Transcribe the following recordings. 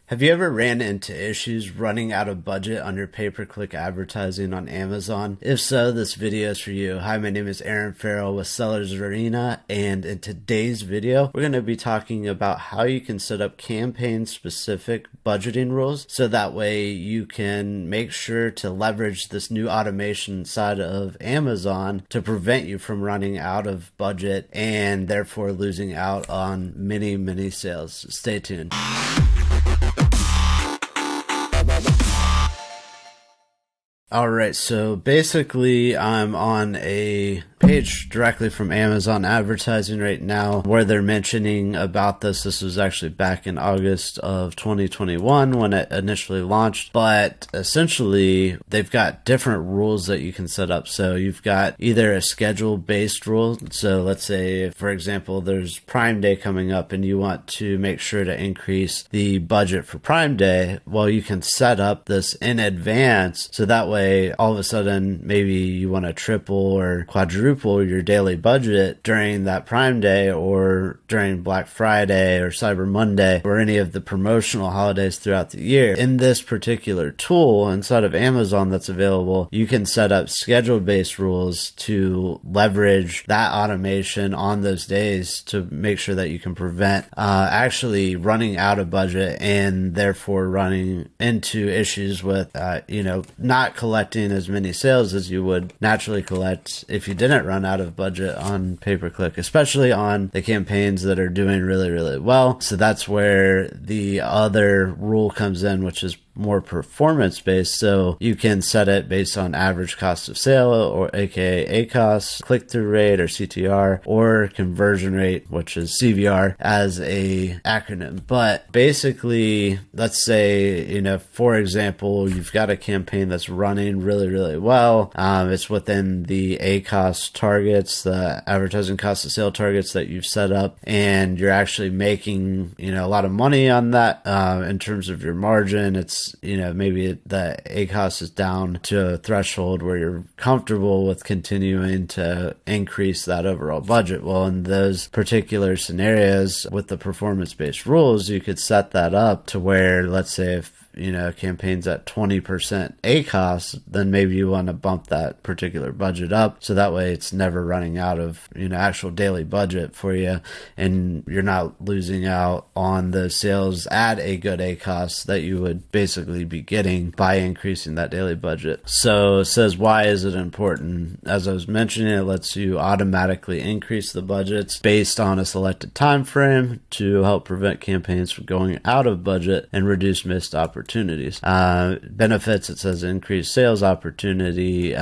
Have you ever ran into issues running out of budget on your pay-per-click advertising on Amazon? If so, this video is for you. Hi, my name is Aaron Farrell with Sellers Arena, and in today's video, we're going to be talking about how you can set up campaign-specific budgeting rules so that way you can make sure to leverage this new automation side of Amazon to prevent you from running out of budget and therefore losing out on many sales. Stay tuned. All right, so basically I'm on a page directly from Amazon advertising right now where they're mentioning about this. This was actually back in August of 2021 when it initially launched, but essentially they've got different rules that you can set up. So you've got either a schedule based rule. So let's say, for example, there's Prime Day coming up and you want to make sure to increase the budget for Prime Day. Well, you can set up this in advance so that way all of a sudden maybe you want to triple or quadruple your daily budget during that Prime Day or during Black Friday or Cyber Monday or any of the promotional holidays throughout the year. In this particular tool inside of Amazon that's available, you can set up schedule-based rules to leverage that automation on those days to make sure that you can prevent actually running out of budget and therefore running into issues with not collecting as many sales as you would naturally collect if you didn't run out of budget on pay-per-click, especially on the campaigns that are doing really well. So that's where the other rule comes in, which is more performance based. So you can set it based on average cost of sale, or aka ACoS, click-through rate or CTR, or conversion rate, which is CVR as a acronym. But basically, let's say, for example, you've got a campaign that's running really well. It's within the ACoS targets, the advertising cost of sale targets that you've set up, and you're actually making, a lot of money on that in terms of your margin. It's maybe the ACoS is down to a threshold where you're comfortable with continuing to increase that overall budget. Well, in those particular scenarios with the performance-based rules, you could set that up to where, let's say, if campaign's at 20% ACoS, then maybe you want to bump that particular budget up so that way it's never running out of, actual daily budget for you and you're not losing out on the sales at a good ACoS that you would basically be getting by increasing that daily budget. So it says, why is it important? As I was mentioning, it lets you automatically increase the budgets based on a selected time frame to help prevent campaigns from going out of budget and reduce missed opportunities. Benefits, it says increased sales opportunity,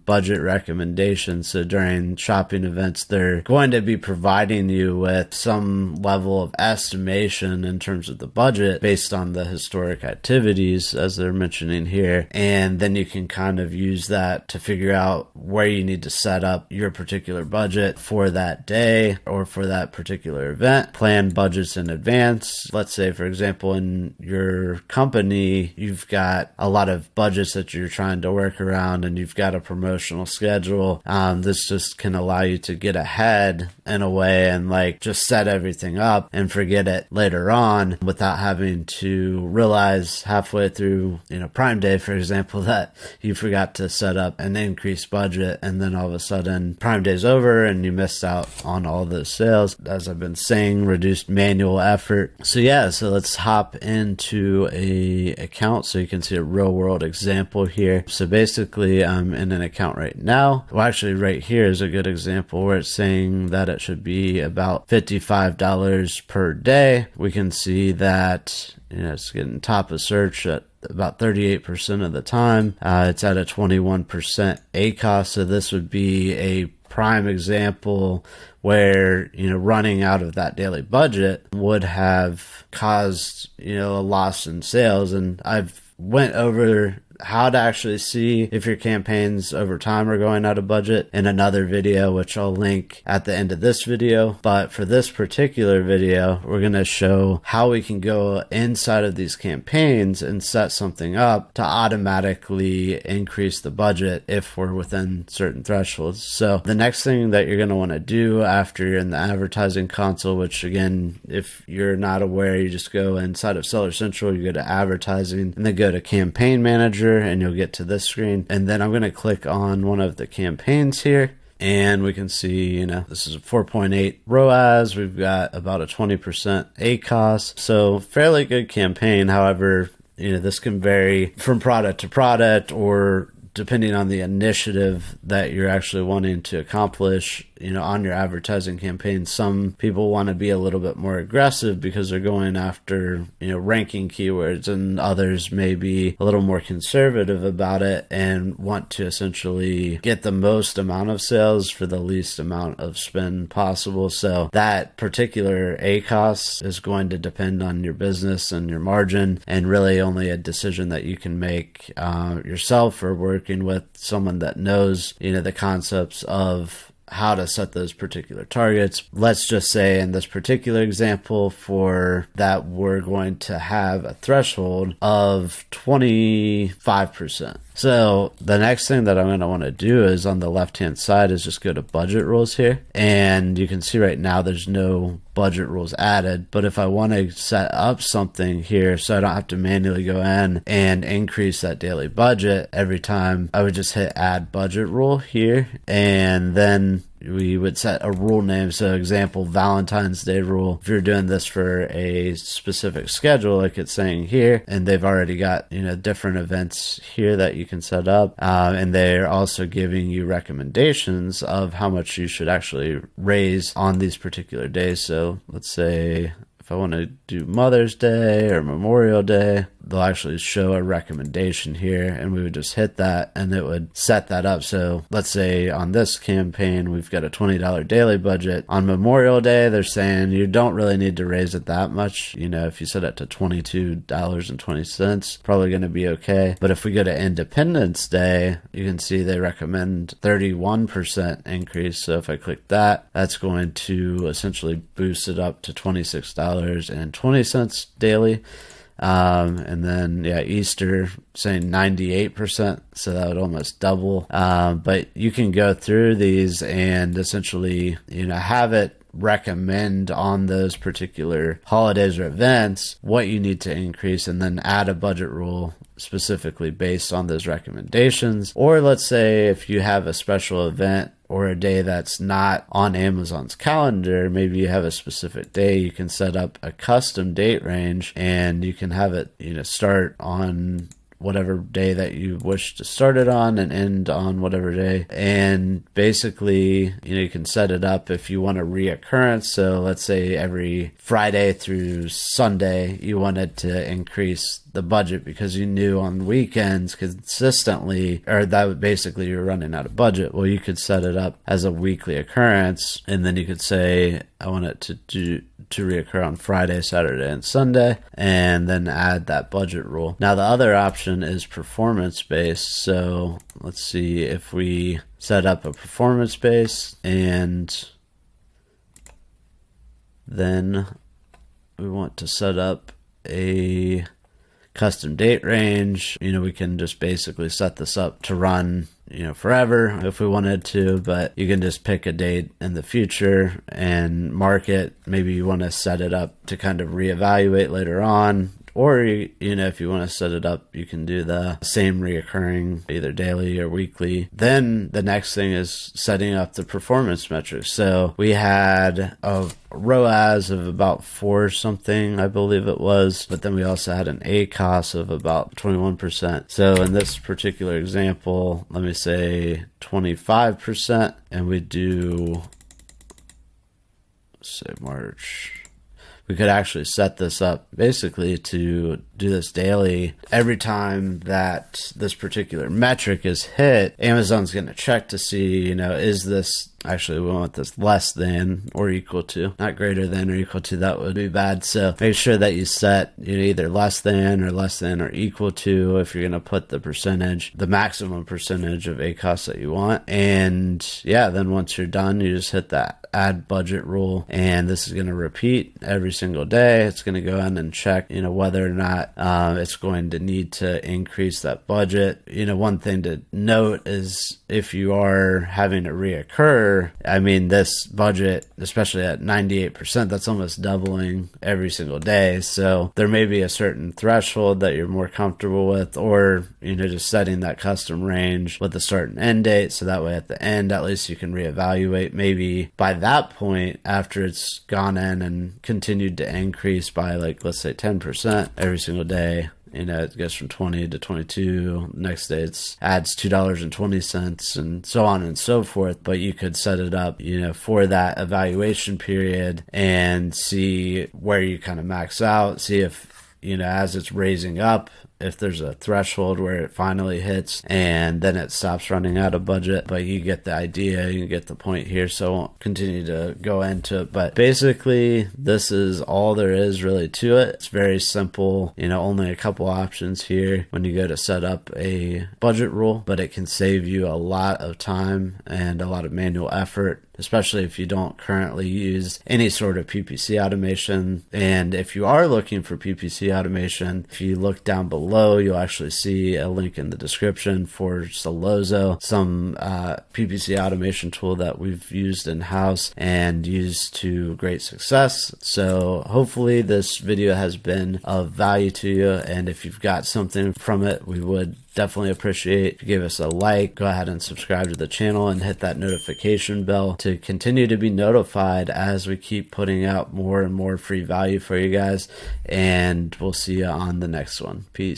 budget recommendations. So during shopping events, they're going to be providing you with some level of estimation in terms of the budget based on the historic activities, as they're mentioning here. And then you can kind of use that to figure out where you need to set up your particular budget for that day or for that particular event. Plan budgets in advance. Let's say, for example, in your company, you've got a lot of budgets that you're trying to work around and you've got a promotional schedule. This just can allow you to get ahead in a way and just set everything up and forget it later on without having to realize halfway through, Prime Day, for example, that you forgot to set up an increased budget and then all of a sudden Prime Day's over and you missed out on all those sales. As I've been saying, reduced manual effort. So let's hop into a account so you can see a real world example here. So basically I'm in an account right now. Well, actually right here is a good example where it's saying that it should be about $55 per day. We can see that it's getting top of search at about 38% of the time. It's at a 21% ACoS. So this would be a prime example where running out of that daily budget would have caused a loss in sales. And I've went over how to actually see if your campaigns over time are going out of budget in another video, which I'll link at the end of this video. But for this particular video, we're going to show how we can go inside of these campaigns and set something up to automatically increase the budget if we're within certain thresholds. So the next thing that you're going to want to do after you're in the advertising console, which again, if you're not aware, you just go inside of Seller Central, you go to advertising and then go to campaign manager and you'll get to this screen. And then I'm going to click on one of the campaigns here. And we can see, this is a 4.8 ROAS. We've got about a 20% ACOS. So fairly good campaign. However, this can vary from product to product or depending on the initiative that you're actually wanting to accomplish, on your advertising campaign. Some people want to be a little bit more aggressive because they're going after, ranking keywords, and others may be a little more conservative about it and want to essentially get the most amount of sales for the least amount of spend possible. So that particular ACOS is going to depend on your business and your margin, and really only a decision that you can make yourself or working with someone that knows, the concepts of how to set those particular targets. Let's just say in this particular example for that, we're going to have a threshold of 25%. So the next thing that I'm going to want to do is on the left-hand side is just go to budget rules here. And you can see right now there's no budget rules added. But if I want to set up something here so I don't have to manually go in and increase that daily budget every time, I would just hit add budget rule here. And then we would set a rule name. So example, Valentine's Day rule. If you're doing this for a specific schedule, like it's saying here, and they've already got, different events here that you can set up. And they're also giving you recommendations of how much you should actually raise on these particular days. So let's say if I want to do Mother's Day or Memorial Day, they'll actually show a recommendation here, and we would just hit that and it would set that up. So let's say on this campaign, we've got a $20 daily budget. On Memorial Day, they're saying you don't really need to raise it that much. If you set it to $22.20, probably going to be okay. But if we go to Independence Day, you can see they recommend 31% increase. So if I click that, that's going to essentially boost it up to $26.20 daily. And then Easter saying 98%, so that would almost double. But you can go through these and essentially have it recommend on those particular holidays or events what you need to increase, and then add a budget rule specifically based on those recommendations. Or let's say if you have a special event or a day that's not on Amazon's calendar, maybe you have a specific day, you can set up a custom date range and you can have it, start on whatever day that you wish to start it on and end on whatever day. And basically, you can set it up if you want a reoccurrence. So let's say every Friday through Sunday, you wanted to increase the budget because you knew on weekends consistently, or that basically you're running out of budget. Well, you could set it up as a weekly occurrence, and then you could say, I want it to reoccur on Friday, Saturday, and Sunday, and then add that budget rule. Now, the other option is performance-based. So let's see if we set up a performance-based, and then we want to set up a custom date range. We can just basically set this up to run forever if we wanted to, but you can just pick a date in the future and mark it. Maybe you want to set it up to kind of reevaluate later on. Or, if you want to set it up, you can do the same reoccurring either daily or weekly. Then the next thing is setting up the performance metrics. So we had a ROAS of about 4 something, I believe it was. But then we also had an ACOS of about 21%. So in this particular example, let me say 25. And we do, say March. We could actually set this up basically to do this daily. Every time that this particular metric is hit, Amazon's going to check to see, is this Actually, we want this less than or equal to, not greater than or equal to. That would be bad. So make sure that you set either less than or equal to if you're going to put the percentage, the maximum percentage of ACOS that you want. And yeah, then once you're done, you just hit that add budget rule, and this is going to repeat every single day. It's going to go in and check, whether or not it's going to need to increase that budget. One thing to note is if you are having it reoccur, I mean, this budget, especially at 98%, that's almost doubling every single day. So there may be a certain threshold that you're more comfortable with, or, just setting that custom range with a start and end date. So that way at the end, at least you can reevaluate. Maybe by that point, after it's gone in and continued to increase by, like, let's say 10% every single day, it goes from 20 to 22. Next day it adds $2.20 and so on and so forth. But you could set it up, for that evaluation period and see where you kind of max out, see if, as it's raising up, if there's a threshold where it finally hits and then it stops running out of budget. But you get the idea, you get the point here, so I won't continue to go into it. But basically, this is all there is really to it. It's very simple, only a couple options here when you go to set up a budget rule, but it can save you a lot of time and a lot of manual effort, especially if you don't currently use any sort of PPC automation. And if you are looking for PPC automation, if you look down below, you'll actually see a link in the description for Solozo, some PPC automation tool that we've used in-house and used to great success. So hopefully this video has been of value to you, and if you've got something from it, we would definitely appreciate if you give us a like. Go ahead and subscribe to the channel and hit that notification bell to continue to be notified as we keep putting out more and more free value for you guys. And we'll see you on the next one. Peace.